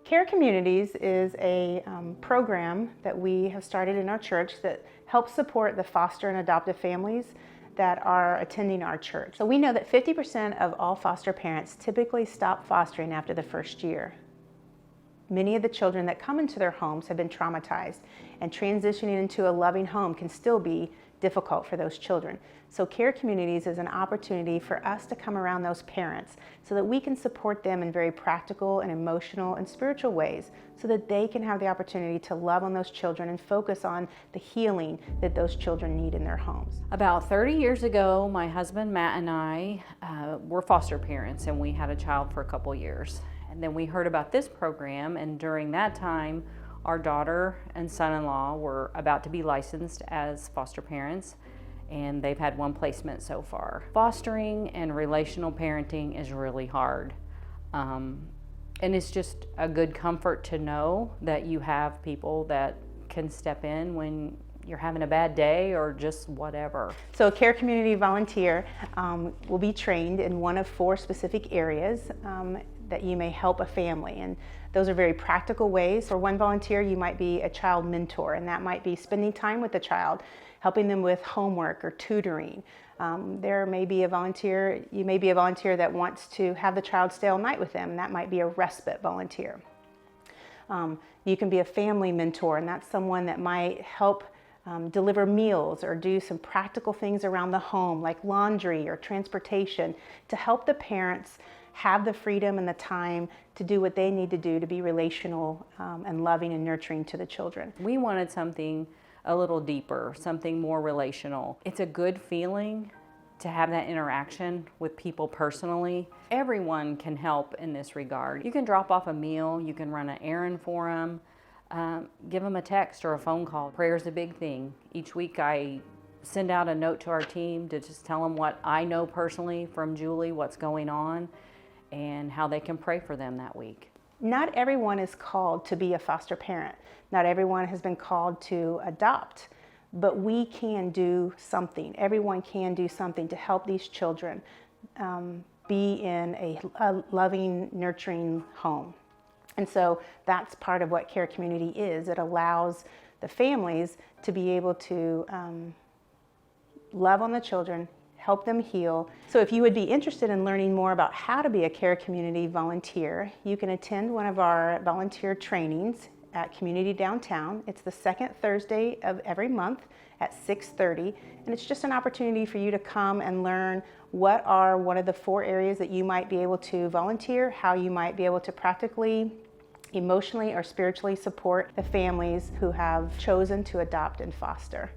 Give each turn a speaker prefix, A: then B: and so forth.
A: Care Communities is a program that we have started in our church that helps support the foster and adoptive families that are attending our church. So we know that 50% of all foster parents typically stop fostering after the first year. Many of the children that come into their homes have been traumatized, and transitioning into a loving home can still be difficult for those children. So Care Communities is an opportunity for us to come around those parents so that we can support them in very practical and emotional and spiritual ways so that they can have the opportunity to love on those children and focus on the healing that those children need in their homes.
B: About 30 years ago, my husband Matt and I were foster parents, and we had a child for a couple years. And then we heard about this program, and during that time, our daughter and son-in-law were about to be licensed as foster parents, and they've had one placement so far. Fostering and relational parenting is really hard. And it's just a good comfort to know that you have people that can step in when you're having a bad day or just whatever.
A: So a Care Community volunteer will be trained in one of 4 specific areas that you may help a family, and those are very practical ways. For one volunteer, you might be a child mentor, and that might be spending time with the child, helping them with homework or tutoring. There may be a volunteer, you may be a volunteer that wants to have the child stay all night with them, and that might be a respite volunteer. You can be a family mentor, and that's someone that might help deliver meals or do some practical things around the home like laundry or transportation to help the parents have the freedom and the time to do what they need to do to be relational and loving and nurturing to the children.
B: We wanted something a little deeper, something more relational. It's a good feeling to have that interaction with people personally. Everyone can help in this regard. You can drop off a meal, you can run an errand for them, give them a text or a phone call. Prayer is a big thing. Each week I send out a note to our team to just tell them what I know personally from Julie, what's going on, and how they can pray for them that week.
A: Not everyone is called to be a foster parent. Not everyone has been called to adopt, but we can do something. Everyone can do something to help these children be in a loving, nurturing home. And so that's part of what Care Community is. It allows the families to be able to love on the children, help them heal. So if you would be interested in learning more about how to be a Care Community volunteer, you can attend one of our volunteer trainings at Community Downtown. It's the second Thursday of every month at 6:30, and it's just an opportunity for you to come and learn what are one of the 4 areas that you might be able to volunteer, how you might be able to practically, emotionally, or spiritually support the families who have chosen to adopt and foster.